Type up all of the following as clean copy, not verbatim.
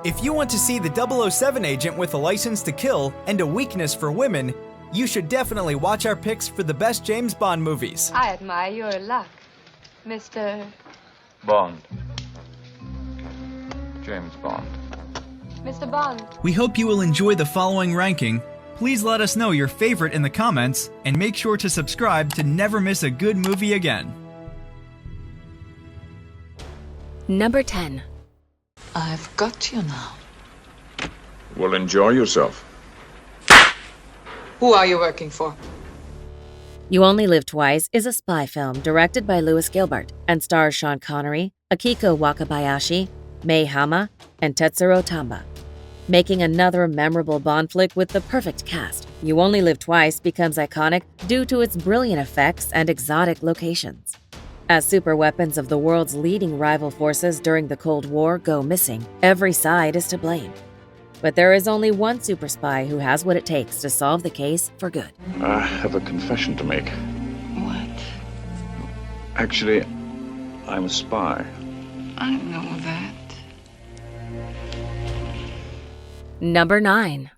If you want to see the 007 agent with a license to kill and a weakness for women, you should definitely watch our picks for the best James Bond movies. I admire your luck, Mr. Bond. James Bond. Mr. Bond. We hope you will enjoy the following ranking. Please let us know your favorite in the comments, and make sure to subscribe to never miss a good movie again. Number 10. I've got you now. Well, enjoy yourself. Who are you working for? You Only Live Twice is a spy film directed by Lewis Gilbert and stars Sean Connery, Akiko Wakabayashi, Mei Hama, and Tetsuro Tamba. Making another memorable Bond flick with the perfect cast, You Only Live Twice becomes iconic due to its brilliant effects and exotic locations. As superweapons of the world's leading rival forces during the Cold War go missing, every side is to blame. But there is only one super spy who has what it takes to solve the case for good. I have a confession to make. What? Actually, I'm a spy. I know that. Number 9.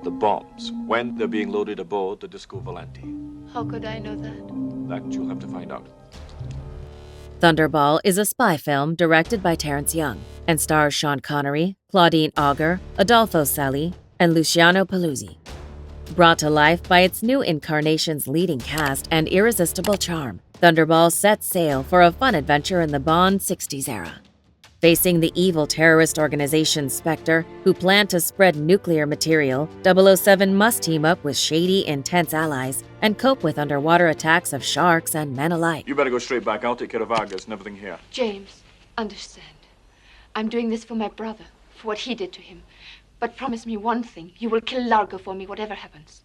The bombs, when they're being loaded aboard the Disco Volante. How could I know that? That you'll have to find out. Thunderball is a spy film directed by Terrence Young and stars Sean Connery, Claudine Auger, Adolfo Sali, and Luciano Paluzzi. Brought to life by its new incarnation's leading cast and irresistible charm, Thunderball sets sail for a fun adventure in the Bond 60s era. Facing the evil terrorist organization Spectre, who plan to spread nuclear material, 007 must team up with shady, intense allies and cope with underwater attacks of sharks and men alike. You better go straight back. I'll take care of Vargas and everything here. James, understand. I'm doing this for my brother, for what he did to him. But promise me one thing. You will kill Largo for me, whatever happens.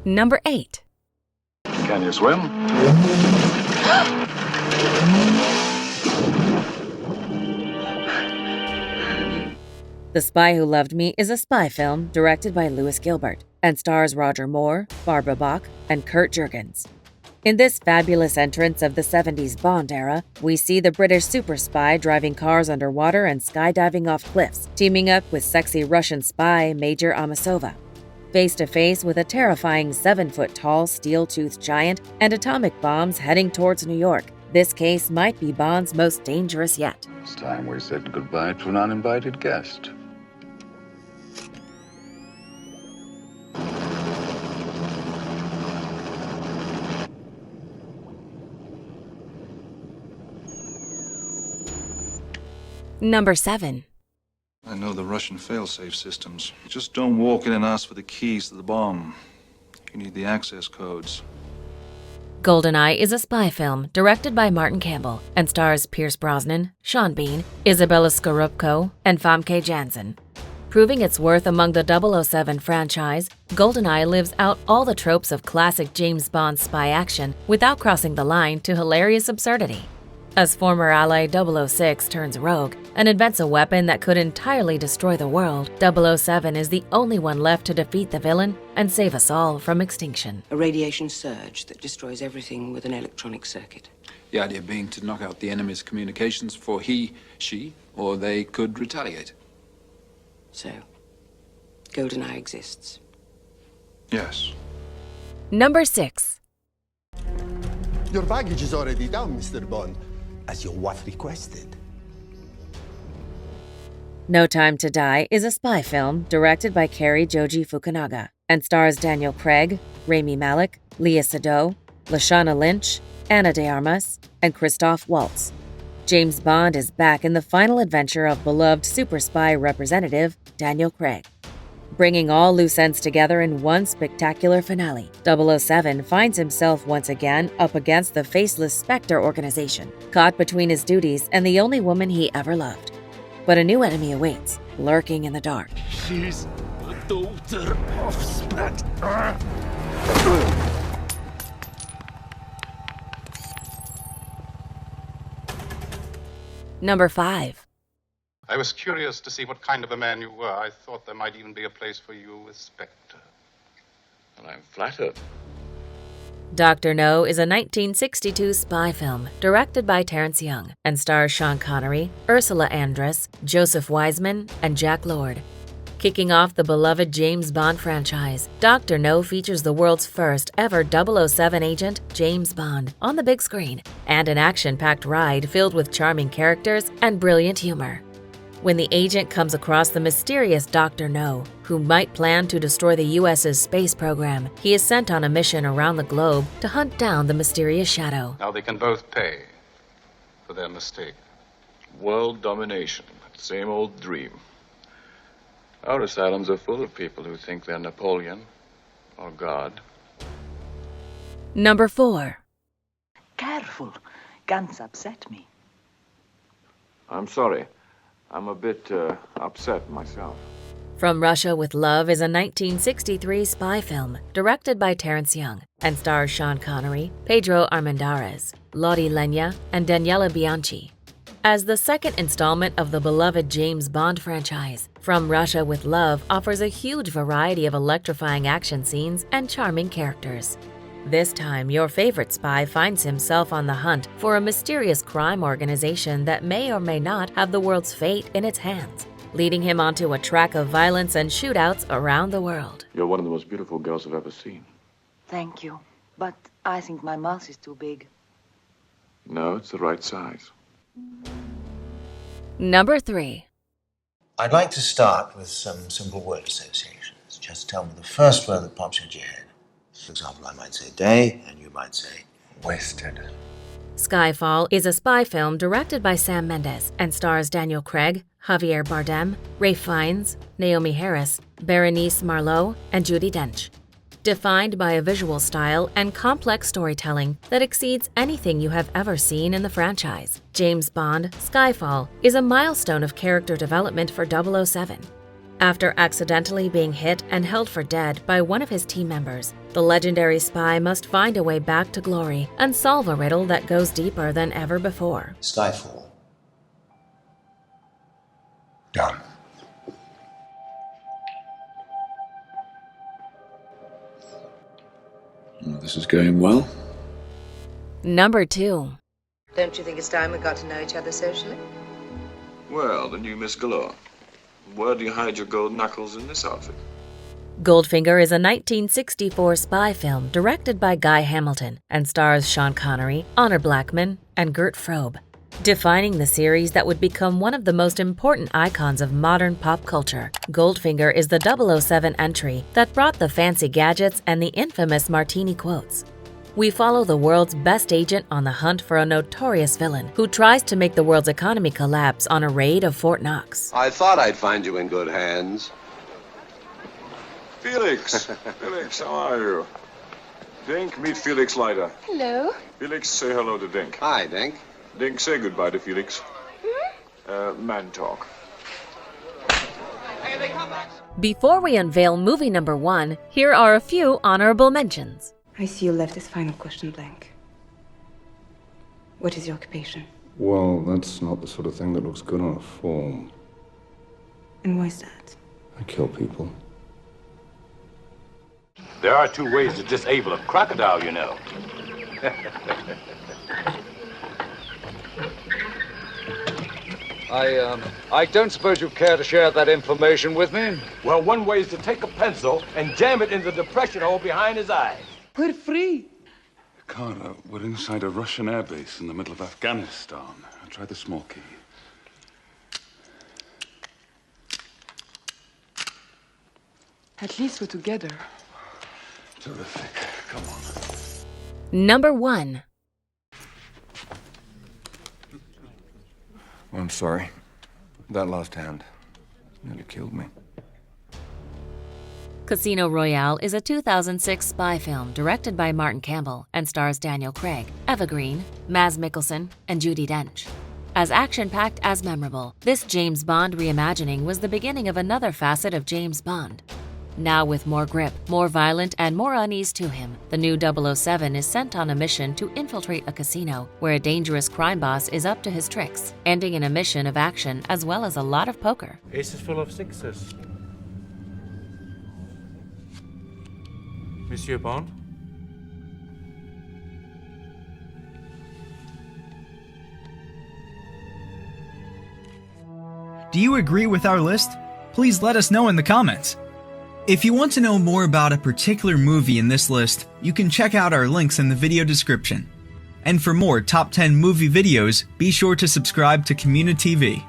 Number 8. Can you swim? The Spy Who Loved Me is a spy film directed by Lewis Gilbert and stars Roger Moore, Barbara Bach, and Kurt Jurgens. In this fabulous entrance of the 70s Bond era, we see the British super spy driving cars underwater and skydiving off cliffs, teaming up with sexy Russian spy Major Amasova. Face to face with a terrifying 7-foot-tall steel-toothed giant and atomic bombs heading towards New York, this case might be Bond's most dangerous yet. It's time we said goodbye to an uninvited guest. Number 7. I know the Russian failsafe systems. You just don't walk in and ask for the keys to the bomb. You need the access codes. GoldenEye is a spy film directed by Martin Campbell and stars Pierce Brosnan, Sean Bean, Isabella Scorupco, and Famke Janssen. Proving its worth among the 007 franchise, GoldenEye lives out all the tropes of classic James Bond spy action without crossing the line to hilarious absurdity. As former ally 006 turns rogue and invents a weapon that could entirely destroy the world, 007 is the only one left to defeat the villain and save us all from extinction. A radiation surge that destroys everything with an electronic circuit. The idea being to knock out the enemy's communications before he, she, or they could retaliate. So, GoldenEye exists. Yes. Number 6. Your baggage is already down, Mr. Bond, as your wife requested. No Time to Die is a spy film directed by Cary Joji Fukunaga and stars Daniel Craig, Rami Malek, Lea Seydoux, Lashana Lynch, Ana de Armas, and Christoph Waltz. James Bond is back in the final adventure of beloved super spy representative Daniel Craig. Bringing all loose ends together in one spectacular finale, 007 finds himself once again up against the faceless Spectre organization, caught between his duties and the only woman he ever loved. But a new enemy awaits, lurking in the dark. She's the daughter of Spectre. Number 5. I was curious to see what kind of a man you were. I thought there might even be a place for you with Spectre. And I'm flattered. Dr. No is a 1962 spy film directed by Terrence Young and stars Sean Connery, Ursula Andress, Joseph Wiseman, and Jack Lord. Kicking off the beloved James Bond franchise, Dr. No features the world's first ever 007 agent, James Bond, on the big screen, and an action-packed ride filled with charming characters and brilliant humor. When the agent comes across the mysterious Dr. No, who might plan to destroy the US's space program, he is sent on a mission around the globe to hunt down the mysterious shadow. Now they can both pay for their mistake. World domination. Same old dream. Our asylums are full of people who think they're Napoleon or God. Number 4. Careful. Guns upset me. I'm sorry. I'm a bit upset myself. From Russia with Love is a 1963 spy film directed by Terrence Young and stars Sean Connery, Pedro Armendariz, Lottie Lenya, and Daniela Bianchi. As the second installment of the beloved James Bond franchise, From Russia with Love offers a huge variety of electrifying action scenes and charming characters. This time, your favorite spy finds himself on the hunt for a mysterious crime organization that may or may not have the world's fate in its hands, leading him onto a track of violence and shootouts around the world. You're one of the most beautiful girls I've ever seen. Thank you. But I think my mouth is too big. No, it's the right size. Number 3. I'd like to start with some simple word associations. Just tell me the first word that pops into your head. For example, I might say day, and you might say wasted. Skyfall is a spy film directed by Sam Mendes and stars Daniel Craig, Javier Bardem, Ralph Fiennes, Naomi Harris, Berenice Marlowe, and Judi Dench. Defined by a visual style and complex storytelling that exceeds anything you have ever seen in the franchise, James Bond Skyfall is a milestone of character development for 007. After accidentally being hit and held for dead by one of his team members, the legendary spy must find a way back to glory and solve a riddle that goes deeper than ever before. Skyfall. Done. This is going well. Number 2. Don't you think it's time we got to know each other socially? Well, the new Miss Galore. Where do you hide your gold knuckles in this outfit? Goldfinger is a 1964 spy film directed by Guy Hamilton and stars Sean Connery, Honor Blackman, and Gert Frobe. Defining the series that would become one of the most important icons of modern pop culture, Goldfinger is the 007 entry that brought the fancy gadgets and the infamous martini quotes. We follow the world's best agent on the hunt for a notorious villain who tries to make the world's economy collapse on a raid of Fort Knox. I thought I'd find you in good hands. Felix! Felix, how are you? Dink, meet Felix Leiter. Hello. Felix, say hello to Dink. Hi, Dink. Dink, say goodbye to Felix. Man talk. Before we unveil movie number 1, here are a few honorable mentions. I see you left this final question blank. What is your occupation? Well, that's not the sort of thing that looks good on a form. And why is that? I kill people. There are 2 ways to disable a crocodile, you know. I don't suppose you care to share that information with me? Well, one way is to take a pencil and jam it in the depression hole behind his eye. We're free. Carter, we're inside a Russian airbase in the middle of Afghanistan. I'll try the small key. At least we're together. Terrific. Come on. Number 1. I'm sorry. That last hand nearly killed me. Casino Royale is a 2006 spy film directed by Martin Campbell and stars Daniel Craig, Eva Green, Mads Mikkelsen, and Judi Dench. As action-packed as memorable, this James Bond reimagining was the beginning of another facet of James Bond. Now with more grip, more violent, and more unease to him, the new 007 is sent on a mission to infiltrate a casino where a dangerous crime boss is up to his tricks, ending in a mission of action as well as a lot of poker. Ace is full of 6s. Monsieur Bond? Do you agree with our list? Please let us know in the comments. If you want to know more about a particular movie in this list, you can check out our links in the video description. And for more top 10 movie videos, be sure to subscribe to communiTV.